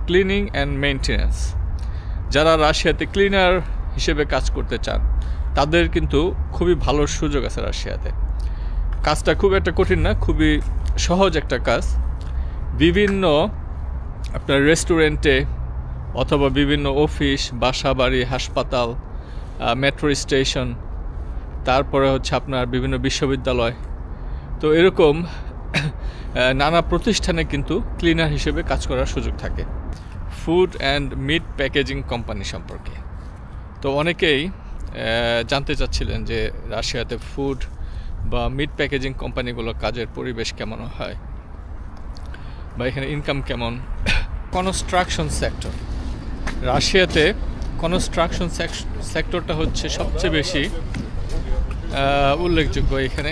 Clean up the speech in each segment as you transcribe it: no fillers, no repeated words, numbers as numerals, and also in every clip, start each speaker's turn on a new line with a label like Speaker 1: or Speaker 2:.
Speaker 1: Cleaning and maintenance. যারা রাশিয়াতে cleaner হিসেবে কাজ করতে চান তাদের কিন্তু খুবই ভালো সুযোগ আছে রাশিয়াতে। কাজটা খুব একটা কঠিন না, খুবই সহজ একটা কাজ। বিভিন্ন আপনার রেস্টুরেন্টে অথবা বিভিন্ন অফিস, বাসা বাড়ি, হাসপাতাল, মেট্রো স্টেশন, তারপরে হচ্ছে আপনার বিভিন্ন বিশ্ববিদ্যালয়, তো এরকম নানা প্রতিষ্ঠানে কিন্তু ক্লিনার হিসেবে কাজ করার সুযোগ থাকে। Food and meat packaging company সম্পর্কে তো অনেকেই জানতে চাচ্ছিলেন যে রাশিয়াতে ফুড বা মিট প্যাকেজিং কোম্পানিগুলোর কাজের পরিবেশ কেমন হয় বা এখানে ইনকাম কেমন। কনস্ট্রাকশন সেক্টর, রাশিয়াতে কনস্ট্রাকশন সেক্টরটা হচ্ছে সবচেয়ে বেশি উল্লেখযোগ্য এখানে।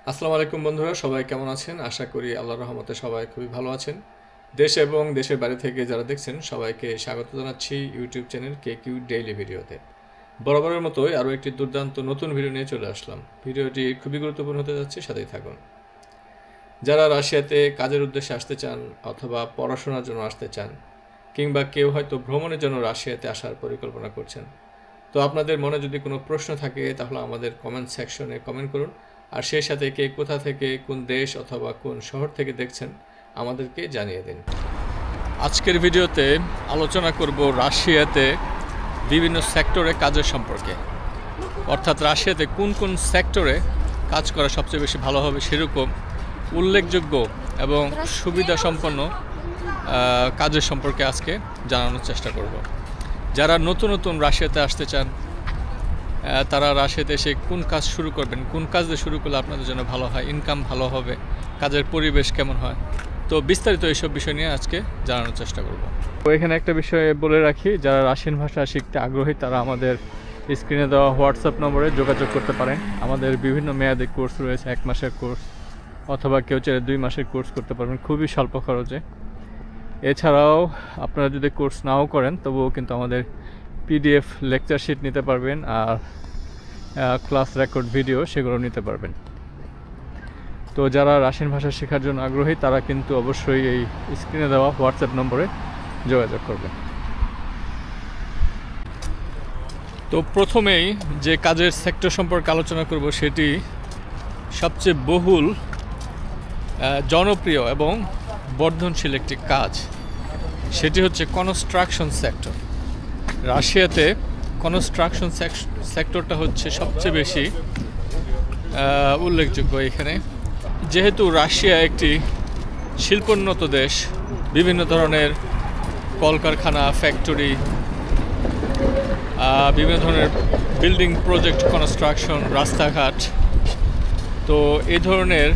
Speaker 1: আসসালামু আলাইকুম বন্ধুরা, সবাই কেমন আছেন? আশা করি আল্লাহর রহমতে সবাই খুবই ভালো আছেন। দেশ এবং দেশের বাইরে থেকে যারা দেখছেন সবাইকে স্বাগত জানাচ্ছি ইউটিউব চ্যানেল KQ ডেইলি ভিডিওতে। বরাবরের মতোই আরও একটি দুর্দান্ত নতুন ভিডিও নিয়ে চলে আসলাম। ভিডিওটি খুবই গুরুত্বপূর্ণ হতে যাচ্ছে, সাথেই থাকুন। যারা রাশিয়াতে কাজের উদ্দেশ্যে আসতে চান অথবা পড়াশোনার জন্য আসতে চান, কিংবা কেউ হয়তো ভ্রমণের জন্য রাশিয়াতে আসার পরিকল্পনা করছেন, তো আপনাদের মনে যদি কোনো প্রশ্ন থাকে তাহলে আমাদের কমেন্ট সেকশনে কমেন্ট করুন। আর সেই সাথে কে কোথা থেকে, কোন দেশ অথবা কোন শহর থেকে দেখছেন আমাদেরকে জানিয়ে দিন। আজকের ভিডিওতে আলোচনা করব রাশিয়াতে বিভিন্ন সেক্টরে কাজের সম্পর্কে, অর্থাৎ রাশিয়াতে কোন কোন সেক্টরে কাজ করা সবচেয়ে বেশি ভালো হবে সেরকম উল্লেখযোগ্য এবং সুবিধা সম্পন্ন কাজের সম্পর্কে আজকে জানানোর চেষ্টা করব। যারা নতুন নতুন রাশিয়াতে আসতে চান তারা রাশিয়াতে এসে কোন কাজ শুরু করবেন, কোন কাজ দিয়ে শুরু করলে আপনাদের জন্য ভালো হয়, ইনকাম ভালো হবে, কাজের পরিবেশ কেমন হয়, তো বিস্তারিত এইসব বিষয় নিয়ে আজকে জানানোর চেষ্টা করব। তো এখানে একটা বিষয় বলে রাখি, যারা রাশিয়ান ভাষা শিখতে আগ্রহী তারা আমাদের স্ক্রিনে দেওয়া হোয়াটসঅ্যাপ নম্বরে যোগাযোগ করতে পারেন। আমাদের বিভিন্ন মেয়াদী কোর্স রয়েছে, 1 মাসের কোর্স অথবা কেউ চাইলে 2 মাসের কোর্স করতে পারবেন খুবই স্বল্প খরচে। এছাড়াও আপনারা যদি কোর্স নাও করেন তবুও কিন্তু আমাদের PDF লেকচার শিট নিতে পারবেন, আর ক্লাস রেকর্ড ভিডিও সেগুলো নিতে পারবেন। তো যারা রাশিয়ান ভাষা শেখার জন্য আগ্রহী তারা কিন্তু অবশ্যই এই স্ক্রিনে দেওয়া হোয়াটসঅ্যাপ নম্বরে যোগাযোগ করবেন। তো প্রথমেই যে কাজের সেক্টর সম্পর্কে আলোচনা করব সেটি সবচেয়ে বহুল জনপ্রিয় এবং বর্ধনশীল একটি কাজ, সেটি হচ্ছে কনস্ট্রাকশন সেক্টর। রাশিয়াতে কনস্ট্রাকশন সেক্টরটা হচ্ছে সবচেয়ে বেশি উল্লেখযোগ্য এখানে। যেহেতু রাশিয়া একটি শিল্পোন্নত দেশ, বিভিন্ন ধরনের কলকারখানা, ফ্যাক্টরি, বিভিন্ন ধরনের বিল্ডিং প্রজেক্ট, কনস্ট্রাকশন, রাস্তাঘাট, তো এই ধরনের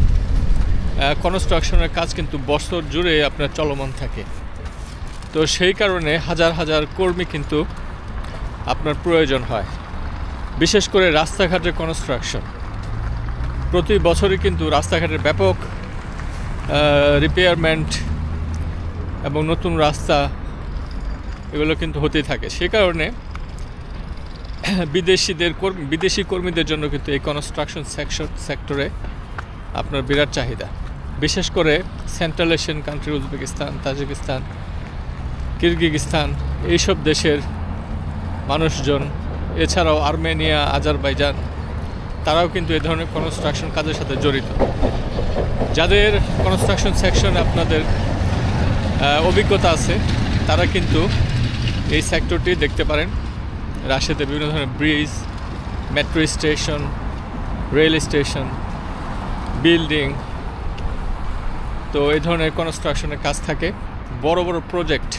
Speaker 1: কনস্ট্রাকশনের কাজ কিন্তু বছর জুড়ে আপনার চলমান থাকে। তো সেই কারণে হাজার হাজার কর্মী কিন্তু আপনার প্রয়োজন হয়। বিশেষ করে রাস্তাঘাটের কনস্ট্রাকশন, প্রতি বছরই কিন্তু রাস্তাঘাটের ব্যাপক রিপেয়ারমেন্ট এবং নতুন রাস্তা এগুলো কিন্তু হতেই থাকে। সে কারণে বিদেশি কর্মীদের জন্য কিন্তু এই কনস্ট্রাকশন সেক্টরে আপনার বিরাট চাহিদা। বিশেষ করে central Asian country, Uzbekistan, Tajikistan, Kyrgyzstan, এইসব দেশের মানুষজন, এছাড়াও আর্মেনিয়া, আজারবাইজান, তারাও কিন্তু এই ধরনের কনস্ট্রাকশন কাজের সাথে জড়িত। যাদের কনস্ট্রাকশন সেকশনে আপনাদের অভিজ্ঞতা আছে তারা কিন্তু এই সেক্টরটি দেখতে পারেন। রাশিয়াতে বিভিন্ন ধরনের bridge, metro station, rail station, building, তো এই ধরনের কনস্ট্রাকশনের কাজ থাকে, বড় বড় প্রজেক্ট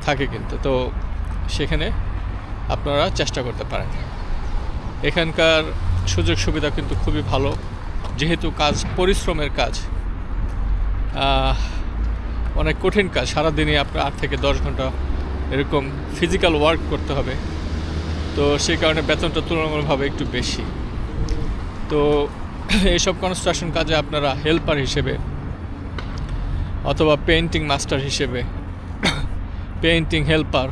Speaker 1: থাকে কিন্তু। তো সেখানে আপনারা চেষ্টা করতে পারেন। এখানকার সুযোগ সুবিধা কিন্তু খুবই ভালো, যেহেতু কাজ পরিশ্রমের কাজ, অনেক কঠিন কাজ। সারাদিনই আপনার 8 থেকে 10 ঘন্টা এরকম ফিজিক্যাল ওয়ার্ক করতে হবে, তো সেই কারণে বেতনটা তুলনামূলকভাবে একটু বেশি। তো এইসব কনস্ট্রাকশন কাজে আপনারা হেল্পার হিসেবে অথবা পেইন্টিং মাস্টার হিসেবে, পেইন্টিং হেল্পার,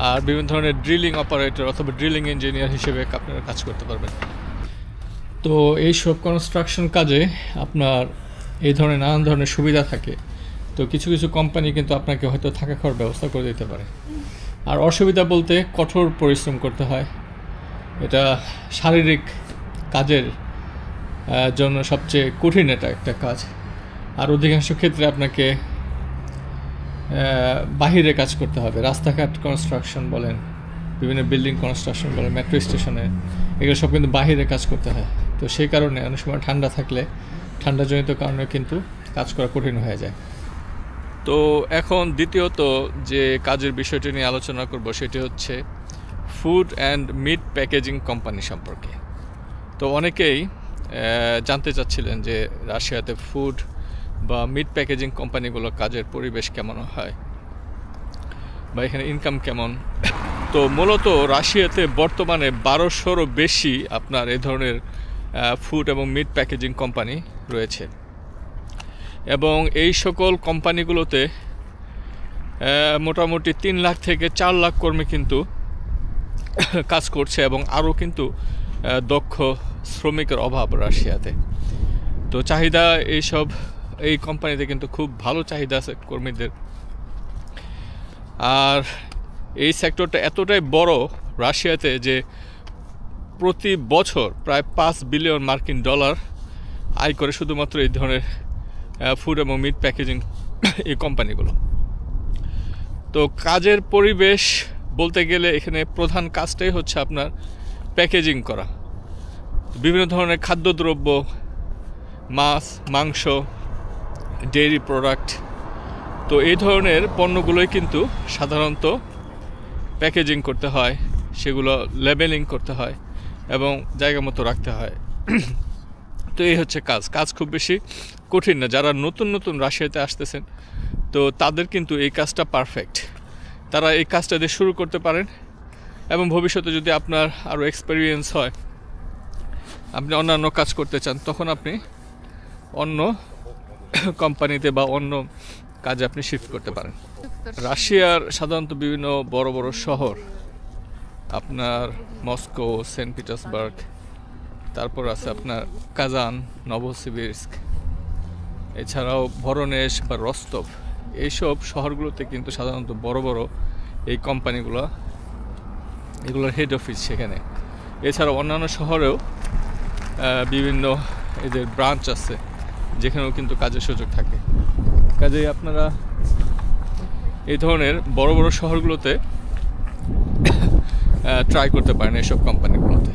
Speaker 1: আর বিভিন্ন ধরনের ড্রিলিং অপারেটর অথবা ড্রিলিং ইঞ্জিনিয়ার হিসেবে আপনারা কাজ করতে পারবেন। তো এইসব কনস্ট্রাকশন কাজে আপনার এই ধরনের নানান ধরনের সুবিধা থাকে। তো কিছু কিছু কোম্পানি কিন্তু আপনাকে হয়তো থাকা খাওয়ার ব্যবস্থা করে দিতে পারে। আর অসুবিধা বলতে কঠোর পরিশ্রম করতে হয়, এটা শারীরিক কাজের জন্য সবচেয়ে কঠিন এটা একটা কাজ। আর অধিকাংশ ক্ষেত্রে আপনাকে বাহিরে কাজ করতে হবে, রাস্তাঘাট কনস্ট্রাকশন বলেন, বিভিন্ন বিল্ডিং কনস্ট্রাকশন বলেন, মেট্রো স্টেশনে, এগুলো সব কিন্তু বাহিরে কাজ করতে হয়। তো সেই কারণে অনেক সময় ঠান্ডা থাকলে ঠান্ডাজনিত কারণে কিন্তু কাজ করা কঠিন হয়ে যায়। তো এখন দ্বিতীয়ত যে কাজের বিষয়টি নিয়ে আলোচনা করব সেটি হচ্ছে food and meat packaging company সম্পর্কে। তো অনেকেই জানতে চাচ্ছিলেন যে রাশিয়াতে ফুড বা মিট প্যাকেজিং কোম্পানিগুলোর কাজের পরিবেশ কেমন হয় বা এখানে ইনকাম কেমন। তো মূলত রাশিয়াতে বর্তমানে 1200-রও বেশি আপনার এই ধরনের ফুড এবং মিট প্যাকেজিং কোম্পানি রয়েছে, এবং এই সকল কোম্পানিগুলোতে মোটামুটি 3 লাখ থেকে 4 লাখ কর্মী কিন্তু কাজ করছে, এবং আরও কিন্তু দক্ষ শ্রমিকের অভাব রাশিয়াতে। তো চাহিদা এই কোম্পানিতে কিন্তু খুব ভালো চাহিদা আছে কর্মীদের। আর এই সেক্টরটা এতটাই বড় রাশিয়াতে যে প্রতি বছর প্রায় $5 বিলিয়ন আয় করে শুধুমাত্র এই ধরনের ফুড এবং মিট প্যাকেজিং এই কোম্পানিগুলো। তো কাজের পরিবেশ বলতে গেলে এখানে প্রধান কাজটাই হচ্ছে আপনার প্যাকেজিং করা, বিভিন্ন ধরনের খাদ্যদ্রব্য, মাছ, মাংস, ডেইরি প্রোডাক্ট। তো এই ধরনের পণ্যগুলোই কিন্তু সাধারণত প্যাকেজিং করতে হয়, সেগুলো লেবেলিং করতে হয় এবং জায়গা মতো রাখতে হয়। তো এই হচ্ছে কাজ খুব বেশি কঠিন না। যারা নতুন নতুন রাশিয়াতে আসতেছেন তো তাদের কিন্তু এই কাজটা পারফেক্ট, তারা এই কাজটা দিয়ে শুরু করতে পারেন, এবং ভবিষ্যতে যদি আপনার আরও এক্সপেরিয়েন্স হয়, আপনি অন্যান্য কাজ করতে চান, তখন আপনি অন্য কোম্পানিতে বা অন্য কাজে আপনি শিফট করতে পারেন। রাশিয়ার সাধারণত বিভিন্ন বড় বড় শহর, আপনার মস্কো, সেন্ট পিটার্সবার্গ, তারপর আছে আপনার কাজান, নভোসিবির্স্ক, এছাড়াও ভরনেশ বা রস্তভ, এইসব শহরগুলোতে কিন্তু সাধারণত বড় বড় এই কোম্পানিগুলো, এগুলোর হেড অফিস সেখানে। এছাড়াও অন্যান্য শহরেও বিভিন্ন এদের ব্রাঞ্চ আছে যেখানেও কিন্তু কাজের সুযোগ থাকে। কাজেই আপনারা এই ধরনের বড় বড় শহরগুলোতে ট্রাই করতে পারেন এইসব কোম্পানিগুলোতে।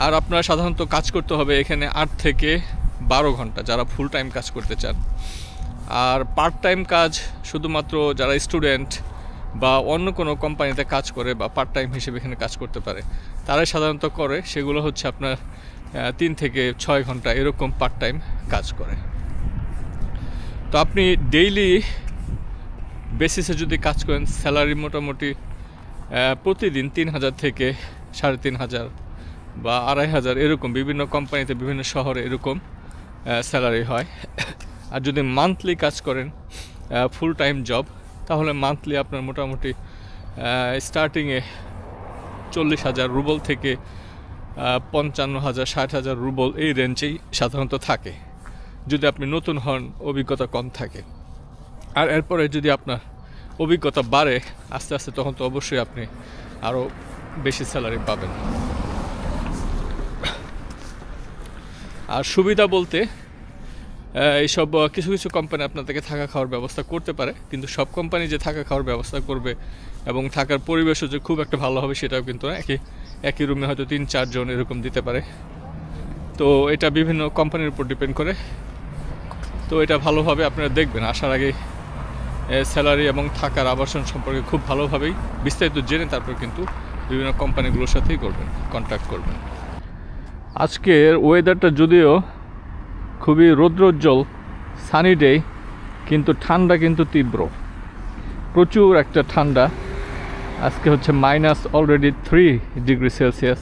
Speaker 1: আর আপনারা সাধারণত কাজ করতে হবে এখানে 8 থেকে 12 ঘন্টা যারা ফুল টাইম কাজ করতে চান। আর পার্ট টাইম কাজ শুধুমাত্র যারা স্টুডেন্ট বা অন্য কোনো কোম্পানিতে কাজ করে বা পার্ট টাইম হিসেবে এখানে কাজ করতে পারে তারাই সাধারণত করে, সেগুলো হচ্ছে আপনার 3 থেকে 6 ঘন্টা এরকম পার্ট টাইম কাজ করে। তো আপনি ডেইলি বেসিসে যদি কাজ করেন, স্যালারি মোটামুটি প্রতিদিন 3000 থেকে 3500 বা 2500 এরকম বিভিন্ন কোম্পানিতে বিভিন্ন শহরে এরকম স্যালারি হয়। আর যদি মান্থলি কাজ করেন ফুল টাইম জব, তাহলে মান্থলি আপনার মোটামুটি স্টার্টিংয়ে 40,000 রুবল থেকে 55,000 60,000 রুবল এই রেঞ্জেই সাধারণত থাকে, যদি আপনি নতুন হন, অভিজ্ঞতা কম থাকে। আর এরপরে যদি আপনার অভিজ্ঞতা বাড়ে আস্তে আস্তে, তখন তো অবশ্যই আপনি আরও বেশি স্যালারি পাবেন। আর সুবিধা বলতে এইসব কিছু কিছু কোম্পানি আপনাদেরকে থাকা খাওয়ার ব্যবস্থা করতে পারে, কিন্তু সব কোম্পানি যে থাকা খাওয়ার ব্যবস্থা করবে এবং থাকার পরিবেশও যে খুব একটা ভালো হবে সেটাও কিন্তু না। একই রুমে হয়তো 3-4 জন এরকম দিতে পারে। তো এটা বিভিন্ন কোম্পানির উপর ডিপেন্ড করে। তো এটা ভালোভাবে আপনারা দেখবেন, আসার আগে স্যালারি এবং থাকার আবাসন সম্পর্কে খুব ভালোভাবেই বিস্তারিত জেনে তারপর কিন্তু বিভিন্ন কোম্পানিগুলোর সাথেই কন্ট্যাক্ট করবেন। আজকের ওয়েদারটা যদিও খুবই রৌদ্রোজ্জ্বল, সানি ডে, কিন্তু ঠান্ডা কিন্তু তীব্র, প্রচুর একটা ঠান্ডা। আজকে হচ্ছে অলরেডি -3°C।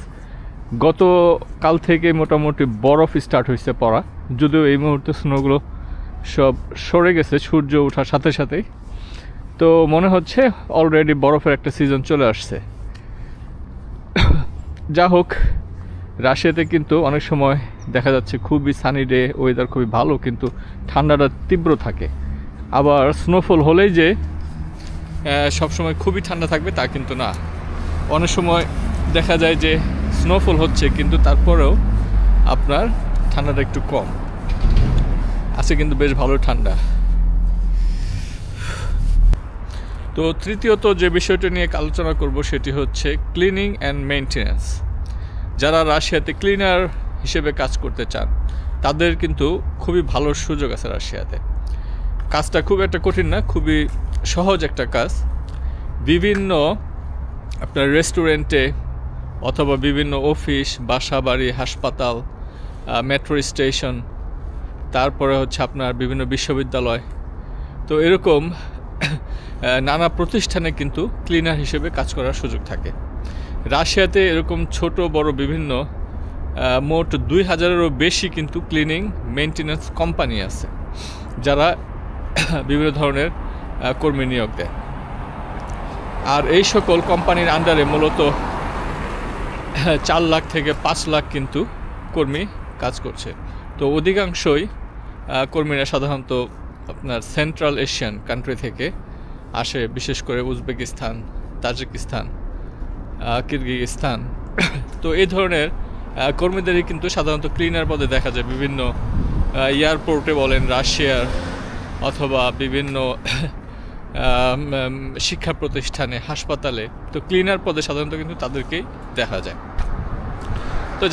Speaker 1: গতকাল থেকে মোটামুটি বরফ স্টার্ট হয়েছে পড়া, যদিও এই মুহূর্তে স্নোগুলো সব সরে গেছে সূর্য ওঠার সাথে সাথেই। তো মনে হচ্ছে অলরেডি বরফের একটা সিজন চলে আসছে। যা হোক, রাশিয়াতে কিন্তু অনেক সময় দেখা যাচ্ছে খুবই সানি ডে, ওয়েদার খুবই ভালো, কিন্তু ঠান্ডাটা তীব্র থাকে। আবার স্নোফল হলেই যে সবসময় খুবই ঠান্ডা থাকবে তা কিন্তু না। অনেক সময় দেখা যায় যে স্নোফল হচ্ছে কিন্তু তারপরেও আপনার ঠান্ডাটা একটু কম আছে, কিন্তু বেশ ভালো ঠান্ডা। তো তৃতীয়ত যে বিষয়টা নিয়ে আলোচনা করব সেটি হচ্ছে ক্লিনিং অ্যান্ড মেইনটেনেন্স। যারা রাশিয়াতে ক্লিনার হিসেবে কাজ করতে চান তাদের কিন্তু খুবই ভালো সুযোগ আছে রাশিয়াতে। কাজটা খুব একটা কঠিন না, খুবই সহজ একটা কাজ। বিভিন্ন আপনার রেস্টুরেন্টে অথবা বিভিন্ন অফিস, বাসা বাড়ি, হাসপাতাল, মেট্রো স্টেশন, তারপরে হচ্ছে আপনার বিভিন্ন বিশ্ববিদ্যালয়, তো এরকম নানা প্রতিষ্ঠানে কিন্তু ক্লিনার হিসেবে কাজ করার সুযোগ থাকে। রাশিয়াতে এরকম ছোট বড় বিভিন্ন মোট 2000-এরও বেশি কিন্তু ক্লিনিং মেইনটেনেন্স কোম্পানি আছে, যারা বিভিন্ন ধরনের কর্মী নিয়োগ দেয়। আর এই সকল কোম্পানির আন্ডারে মূলত 4 লাখ থেকে 5 লাখ কিন্তু কর্মী কাজ করছে। তো অধিকাংশই কর্মীরা সাধারণত আপনার সেন্ট্রাল এশিয়ান কান্ট্রি থেকে আসে, বিশেষ করে উজবেকিস্তান, তাজিকিস্তান, কিরগিজস্তান। তো এই ধরনের কর্মীদেরই কিন্তু সাধারণত ক্লিনার পদে দেখা যায় বিভিন্ন এয়ারপোর্টে বলেন রাশিয়ার, অথবা বিভিন্ন শিক্ষা প্রতিষ্ঠানে, হাসপাতালে। তো ক্লিনার পদে সাধারণত কিন্তু তাদেরকেই দেখা যায়। তো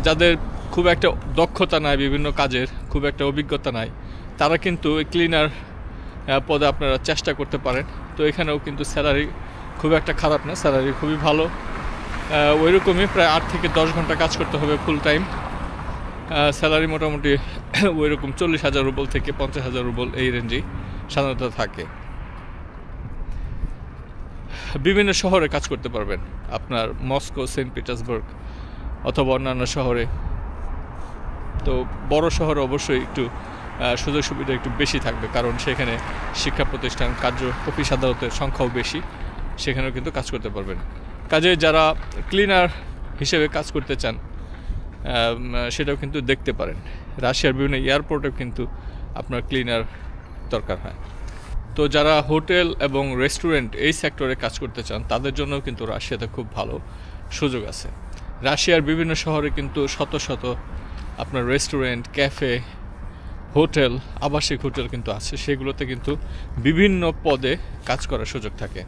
Speaker 1: যাদের খুব একটা দক্ষতা নাই, বিভিন্ন কাজের খুব একটা অভিজ্ঞতা নাই, তারা কিন্তু ক্লিনার পদে আপনারা চেষ্টা করতে পারেন। তো এখানেও কিন্তু স্যালারি খুব একটা খারাপ না, স্যালারি খুবই ভালো। ওই রকমই প্রায় 8 থেকে 10 ঘন্টা কাজ করতে হবে ফুল টাইম। স্যালারি মোটামুটি ওই রকম 40,000 রুবল থেকে 50,000 রুবল এই রেঞ্জেই সাধারণত থাকে। বিভিন্ন শহরে কাজ করতে পারবেন, আপনার মস্কো, সেন্ট পিটার্সবার্গ অথবা অন্যান্য শহরে। তো বড় শহরে অবশ্যই একটু সুযোগ সুবিধা একটু বেশি থাকবে, কারণ সেখানে শিক্ষা প্রতিষ্ঠান, অফিস আদালতের সংখ্যাও বেশি, সেখানেও কিন্তু কাজ করতে পারবেন। কাজে যারা ক্লিনার হিসেবে কাজ করতে চান সেটাও কিন্তু দেখতে পারেন। রাশিয়ার বিভিন্ন এয়ারপোর্টেও কিন্তু আপনার ক্লিনার দরকার হয়। তো যারা হোটেল এবং রেস্টুরেন্ট এই সেক্টরে কাজ করতে চান তাদের জন্য কিন্তু রাশিয়াতে খুব ভালো সুযোগ আছে। রাশিয়ার বিভিন্ন শহরে কিন্তু শত শত আপনার রেস্টুরেন্ট, ক্যাফে, হোটেল, আবাসিক হোটেল কিন্তু আছে। সেগুলোতে কিন্তু বিভিন্ন পদে কাজ করার সুযোগ থাকে।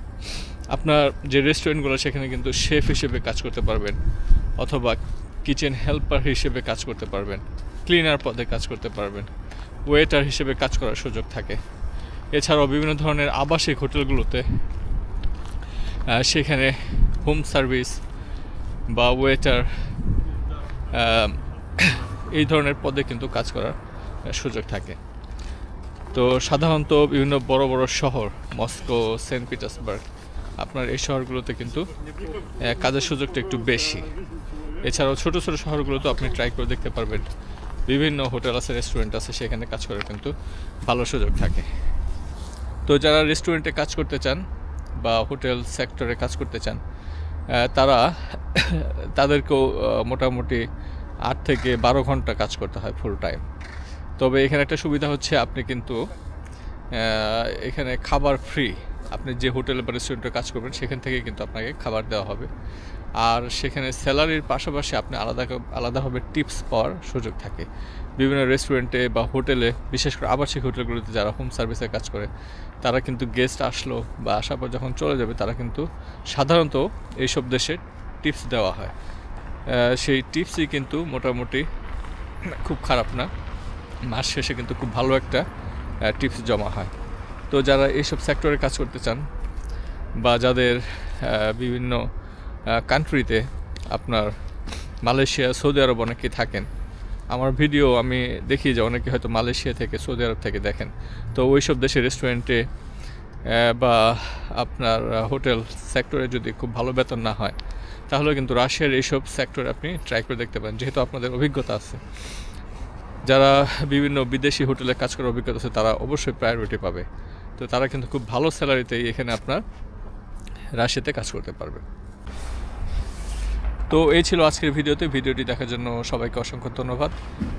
Speaker 1: আপনার যে রেস্টুরেন্টগুলো সেখানে কিন্তু শেফ হিসেবে কাজ করতে পারবেন, অথবা কিচেন হেল্পার হিসেবে কাজ করতে পারবেন, ক্লিনার পদে কাজ করতে পারবেন, ওয়েটার হিসেবে কাজ করার সুযোগ থাকে। এছাড়াও বিভিন্ন ধরনের আবাসিক হোটেলগুলোতে সেখানে হোম সার্ভিস বা ওয়েটার এই ধরনের পদে কিন্তু কাজ করার সুযোগ থাকে। তো সাধারণত বিভিন্ন বড় বড় শহর, মস্কো, সেন্ট পিটার্সবার্গ, আপনার এই শহরগুলোতে কিন্তু কাজের সুযোগটা একটু বেশি। এছাড়াও ছোটো ছোটো শহরগুলোতে আপনি ট্রাই করে দেখতে পারবেন, বিভিন্ন হোটেল আছে, রেস্টুরেন্ট আছে, সেখানে কাজ করার কিন্তু ভালো সুযোগ থাকে। তো যারা রেস্টুরেন্টে কাজ করতে চান বা হোটেল সেক্টরে কাজ করতে চান তাদেরকেও মোটামুটি 8 থেকে 12 ঘন্টা কাজ করতে হয় ফুল টাইম। তবে এখানে একটা সুবিধা হচ্ছে আপনি কিন্তু এখানে খাবার ফ্রি। আপনি যে হোটেল বা রেস্টুরেন্টে কাজ করবেন সেখান থেকে কিন্তু আপনাকে খাবার দেওয়া হবে। আর সেখানে স্যালারির পাশাপাশি আপনি আলাদাভাবে টিপস পাওয়ার সুযোগ থাকে। বিভিন্ন রেস্টুরেন্টে বা হোটেলে, বিশেষ করে আবাসিক হোটেলগুলোতে যারা হোম সার্ভিসে কাজ করে, তারা কিন্তু গেস্ট আসলো বা আসার পর যখন চলে যাবে, তারা কিন্তু সাধারণত এইসব দেশে টিপস দেওয়া হয়। সেই টিপসই কিন্তু মোটামুটি খুব খারাপ না, মাস শেষে কিন্তু খুব ভালো একটা টিপস জমা হয়। তো যারা এইসব সেক্টরে কাজ করতে চান বা যাদের বিভিন্ন কান্ট্রিতে, আপনার মালয়েশিয়া, সৌদি আরব অনেকেই থাকেন, আমার ভিডিও আমি দেখি যে অনেকে হয়তো মালয়েশিয়া থেকে, সৌদি আরব থেকে দেখেন। তো ওই সব দেশের রেস্টুরেন্টে বা আপনার হোটেল সেক্টরে যদি খুব ভালো বেতন না হয়, তাহলে কিন্তু রাশিয়ার এইসব সেক্টরে আপনি ট্রাই করে দেখতে পারেন, যেহেতু আপনাদের অভিজ্ঞতা আছে। যারা বিভিন্ন বিদেশি হোটেলে কাজ করার অভিজ্ঞতা আছে তারা অবশ্যই প্রায়োরিটি পাবে। তো তারা কিন্তু খুব ভালো স্যালারিতেই এখানে আপনার রাশিয়াতে কাজ করতে পারবে। তো এই ছিল আজকের ভিডিওটি দেখার জন্য সবাইকে অসংখ্য ধন্যবাদ।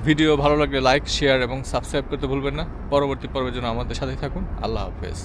Speaker 1: ভিডিও ভালো লাগলে লাইক, শেয়ার এবং সাবস্ক্রাইব করতে ভুলবেন না। পরবর্তী পর্বের জন্য আমাদের সাথেই থাকুন। আল্লাহ হাফেজ।